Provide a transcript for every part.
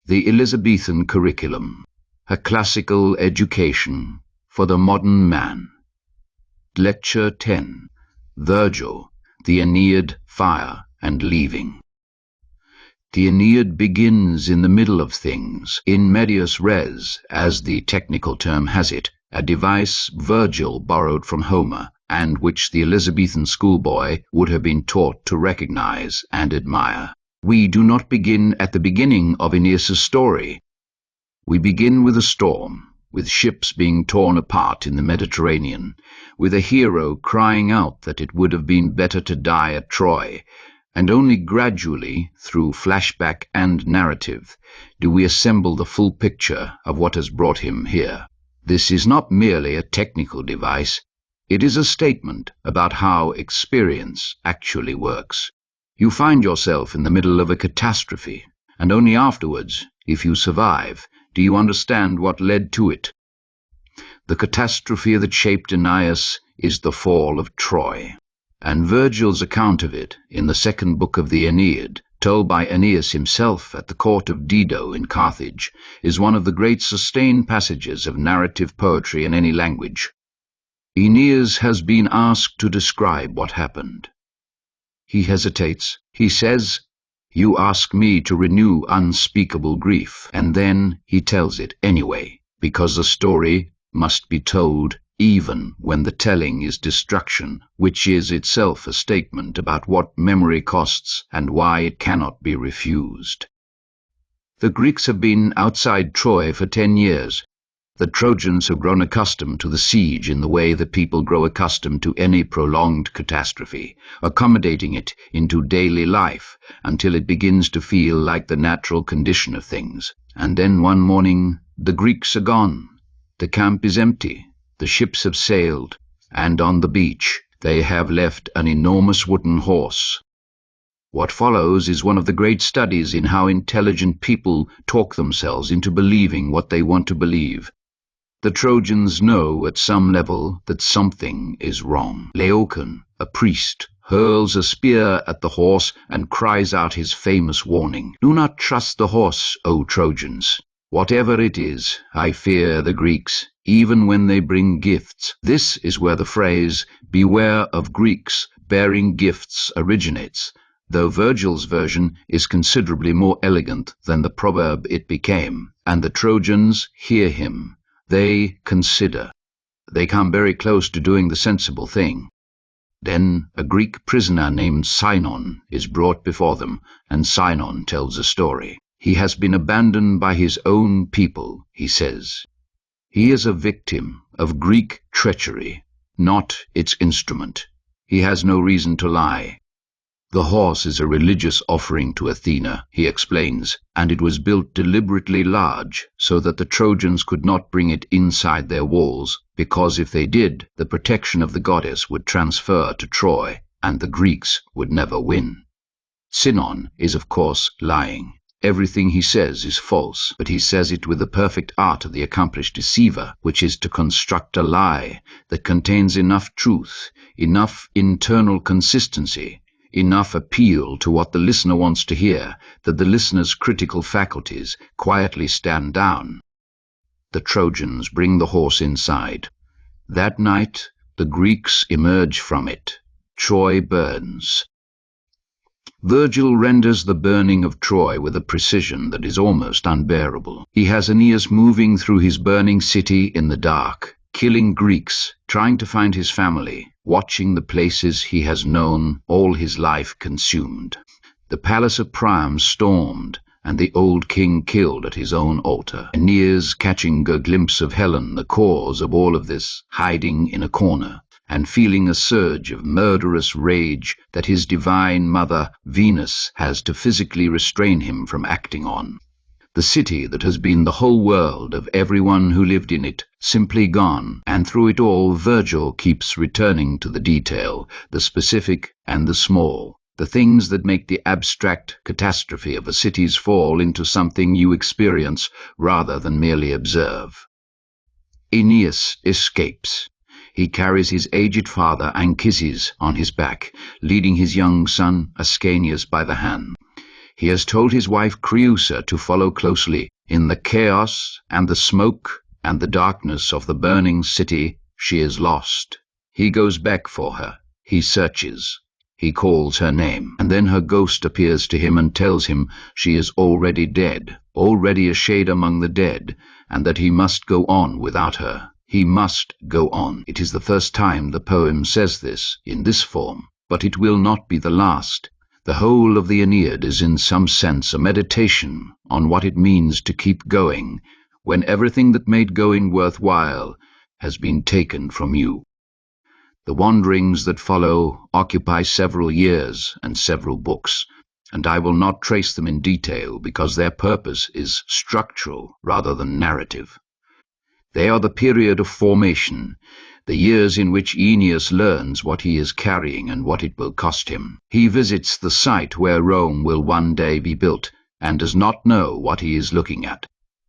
The Elizabethan Curriculum, a Classical Education for the Modern Man. Lecture 10, Virgil, the Aeneid, Fire and Leaving. The Aeneid begins in the middle of things, in medias res, as the technical term has it, a device Virgil borrowed from Homer, and which the Elizabethan schoolboy would have been taught to recognize and admire. We do not begin at the beginning of Aeneas's story. We begin with a storm, with ships being torn apart in the Mediterranean, with a hero crying out that it would have been better to die at Troy, and only gradually, through flashback and narrative, do we assemble the full picture of what has brought him here. This is not merely a technical device, it is a statement about how experience actually works. You find yourself in the middle of a catastrophe, and only afterwards, if you survive, do you understand what led to it. The catastrophe that shaped Aeneas is the fall of Troy, and Virgil's account of it, in the second book of the Aeneid, told by Aeneas himself at the court of Dido in Carthage, is one of the great sustained passages of narrative poetry in any language. Aeneas has been asked to describe what happened. He hesitates. He says, "You ask me to renew unspeakable grief," and then he tells it anyway, because the story must be told even when the telling is destruction, which is itself a statement about what memory costs and why it cannot be refused. The Greeks have been outside Troy for 10 years. The Trojans have grown accustomed to the siege in the way that people grow accustomed to any prolonged catastrophe, accommodating it into daily life until it begins to feel like the natural condition of things. And then one morning, the Greeks are gone. The camp is empty. The ships have sailed, and on the beach they have left an enormous wooden horse. What follows is one of the great studies in how intelligent people talk themselves into believing what they want to believe. The Trojans know at some level that something is wrong. Laocoon, a priest, hurls a spear at the horse and cries out his famous warning, "Do not trust the horse, O Trojans. Whatever it is, I fear the Greeks, even when they bring gifts." This is where the phrase, "Beware of Greeks bearing gifts," originates, though Virgil's version is considerably more elegant than the proverb it became. And the Trojans hear him. They consider. They come very close to doing the sensible thing. Then a Greek prisoner named Sinon is brought before them, and Sinon tells a story. He has been abandoned by his own people, he says. He is a victim of Greek treachery, not its instrument. He has no reason to lie. The horse is a religious offering to Athena, he explains, and it was built deliberately large so that the Trojans could not bring it inside their walls, because if they did, the protection of the goddess would transfer to Troy, and the Greeks would never win. Sinon is, of course, lying. Everything he says is false, but he says it with the perfect art of the accomplished deceiver, which is to construct a lie that contains enough truth, enough internal consistency, enough appeal to what the listener wants to hear, that the listener's critical faculties quietly stand down. The Trojans bring the horse inside. That night, the Greeks emerge from it. Troy burns. Virgil renders the burning of Troy with a precision that is almost unbearable. He has Aeneas moving through his burning city in the dark, killing Greeks, trying to find his family, watching the places he has known all his life consumed. The palace of Priam stormed, and the old king killed at his own altar. Aeneas catching a glimpse of Helen, the cause of all of this, hiding in a corner, and feeling a surge of murderous rage that his divine mother, Venus, has to physically restrain him from acting on. The city that has been the whole world of everyone who lived in it, simply gone, and through it all Virgil keeps returning to the detail, the specific and the small, the things that make the abstract catastrophe of a city's fall into something you experience rather than merely observe. Aeneas escapes. He carries his aged father Anchises on his back, leading his young son Ascanius by the hand. He has told his wife Creusa to follow closely. In the chaos and the smoke and the darkness of the burning city, she is lost. He goes back for her. He searches. He calls her name, and then her ghost appears to him and tells him she is already dead, already a shade among the dead, and that he must go on without her. He must go on. It is the first time the poem says this, in this form, but it will not be the last. The whole of the Aeneid is in some sense a meditation on what it means to keep going, when everything that made going worthwhile has been taken from you. The wanderings that follow occupy several years and several books, and I will not trace them in detail because their purpose is structural rather than narrative. They are the period of formation, the years in which Aeneas learns what he is carrying and what it will cost him. He visits the site where Rome will one day be built and does not know what he is looking at.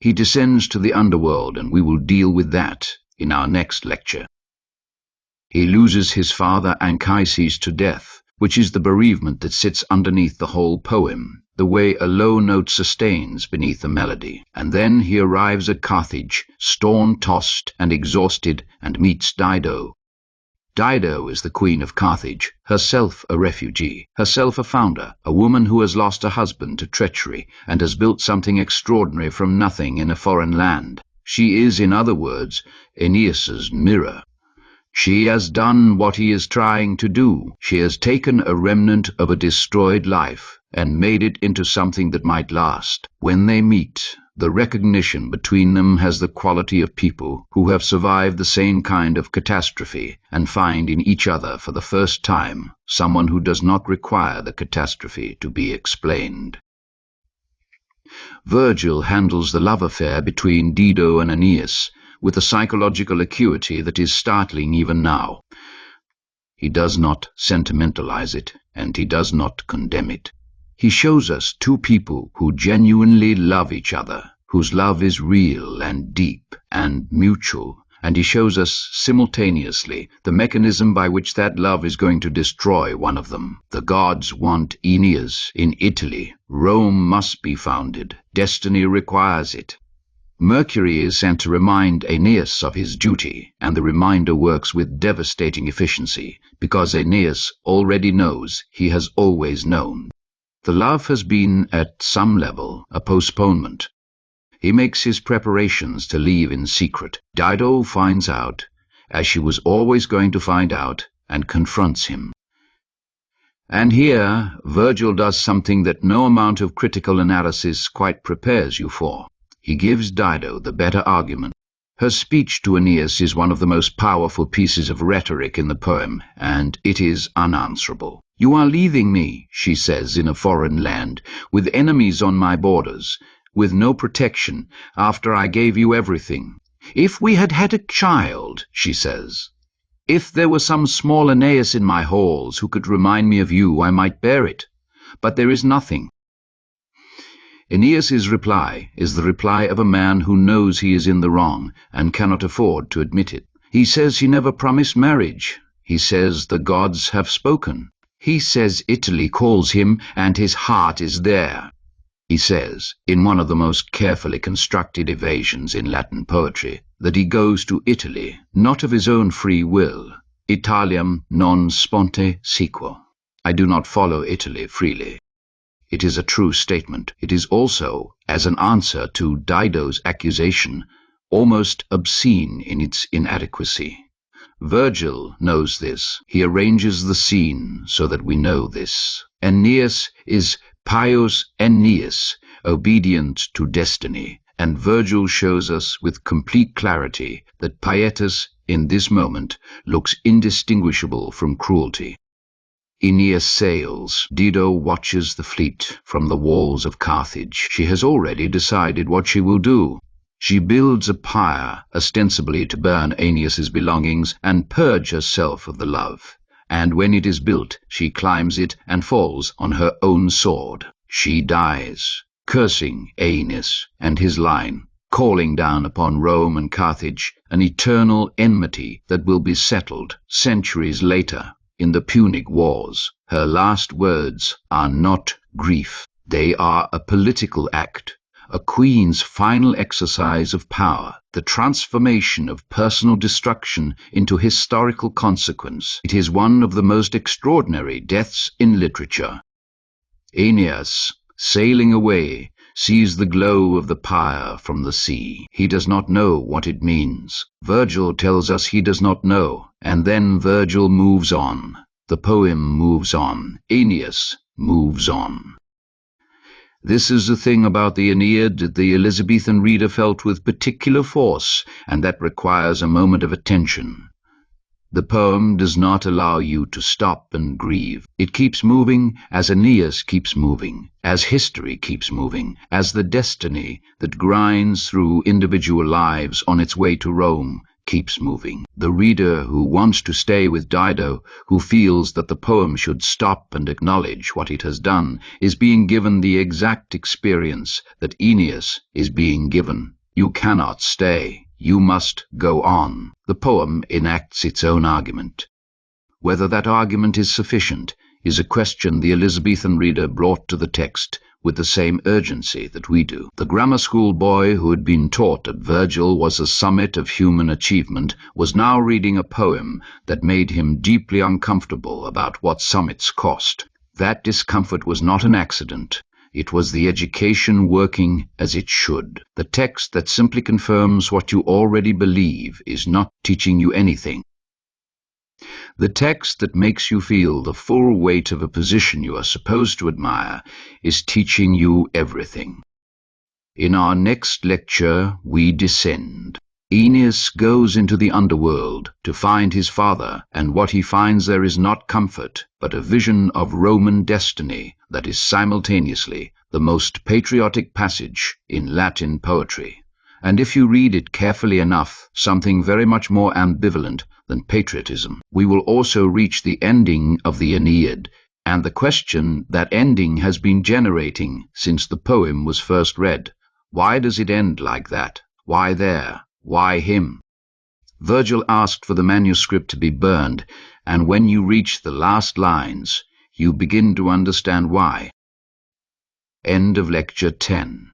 He descends to the underworld, and we will deal with that in our next lecture. He loses his father Anchises to death, which is the bereavement that sits underneath the whole poem, the way a low note sustains beneath a melody. And then he arrives at Carthage, storm-tossed and exhausted, and meets Dido. Dido is the queen of Carthage, herself a refugee, herself a founder, a woman who has lost a husband to treachery and has built something extraordinary from nothing in a foreign land. She is, in other words, Aeneas's mirror. She has done what he is trying to do. She has taken a remnant of a destroyed life and made it into something that might last. When they meet, the recognition between them has the quality of people who have survived the same kind of catastrophe and find in each other for the first time someone who does not require the catastrophe to be explained. Virgil handles the love affair between Dido and Aeneas with a psychological acuity that is startling even now. He does not sentimentalize it, and he does not condemn it. He shows us two people who genuinely love each other, whose love is real and deep and mutual, and he shows us simultaneously the mechanism by which that love is going to destroy one of them. The gods want Aeneas in Italy. Rome must be founded. Destiny requires it. Mercury is sent to remind Aeneas of his duty, and the reminder works with devastating efficiency, because Aeneas already knows he has always known. The love has been, at some level, a postponement. He makes his preparations to leave in secret. Dido finds out, as she was always going to find out, and confronts him. And here, Virgil does something that no amount of critical analysis quite prepares you for. He gives Dido the better argument. Her speech to Aeneas is one of the most powerful pieces of rhetoric in the poem, and it is unanswerable. "You are leaving me," she says, "in a foreign land, with enemies on my borders, with no protection, after I gave you everything. If we had had a child," she says, "if there were some small Aeneas in my halls who could remind me of you, I might bear it. But there is nothing." Aeneas's reply is the reply of a man who knows he is in the wrong and cannot afford to admit it. He says he never promised marriage. He says the gods have spoken. He says Italy calls him and his heart is there. He says, in one of the most carefully constructed evasions in Latin poetry, that he goes to Italy, not of his own free will. Italiam non sponte sequo. I do not follow Italy freely. It is a true statement. It is also, as an answer to Dido's accusation, almost obscene in its inadequacy. Virgil knows this. He arranges the scene so that we know this. Aeneas is pious Aeneas, obedient to destiny, and Virgil shows us with complete clarity that pietas in this moment looks indistinguishable from cruelty. Aeneas sails. Dido watches the fleet from the walls of Carthage. She has already decided what she will do. She builds a pyre, ostensibly to burn Aeneas's belongings and purge herself of the love. And when it is built, she climbs it and falls on her own sword. She dies, cursing Aeneas and his line, calling down upon Rome and Carthage an eternal enmity that will be settled centuries later in the Punic Wars. Her last words are not grief, They are a political act, a queen's final exercise of power, the transformation of personal destruction into historical consequence. It is one of the most extraordinary deaths in literature. Aeneid, sailing away, sees the glow of the pyre from the sea. He does not know what it means. Virgil tells us he does not know, and then Virgil moves on. The poem moves on. Aeneid moves on. This is the thing about the Aeneid that the Elizabethan reader felt with particular force, and that requires a moment of attention. The poem does not allow you to stop and grieve. It keeps moving as Aeneas keeps moving, as history keeps moving, as the destiny that grinds through individual lives on its way to Rome keeps moving. The reader who wants to stay with Dido, who feels that the poem should stop and acknowledge what it has done, is being given the exact experience that Aeneid is being given. You cannot stay. You must go on. The poem enacts its own argument. Whether that argument is sufficient is a question the Elizabethan reader brought to the text with the same urgency that we do. The grammar school boy who had been taught that Virgil was the summit of human achievement was now reading a poem that made him deeply uncomfortable about what summits cost. That discomfort was not an accident. It was the education working as it should. The text that simply confirms what you already believe is not teaching you anything. The text that makes you feel the full weight of a position you are supposed to admire is teaching you everything. In our next lecture, we descend. Aeneid goes into the underworld to find his father, and what he finds there is not comfort, but a vision of Roman destiny that is simultaneously the most patriotic passage in Latin poetry. And if you read it carefully enough, something very much more ambivalent than patriotism. We will also reach the ending of the Aeneid, and the question that ending has been generating since the poem was first read. Why does it end like that? Why there? Why him? Virgil asked for the manuscript to be burned, and when you reach the last lines, you begin to understand why. End of Lecture 10.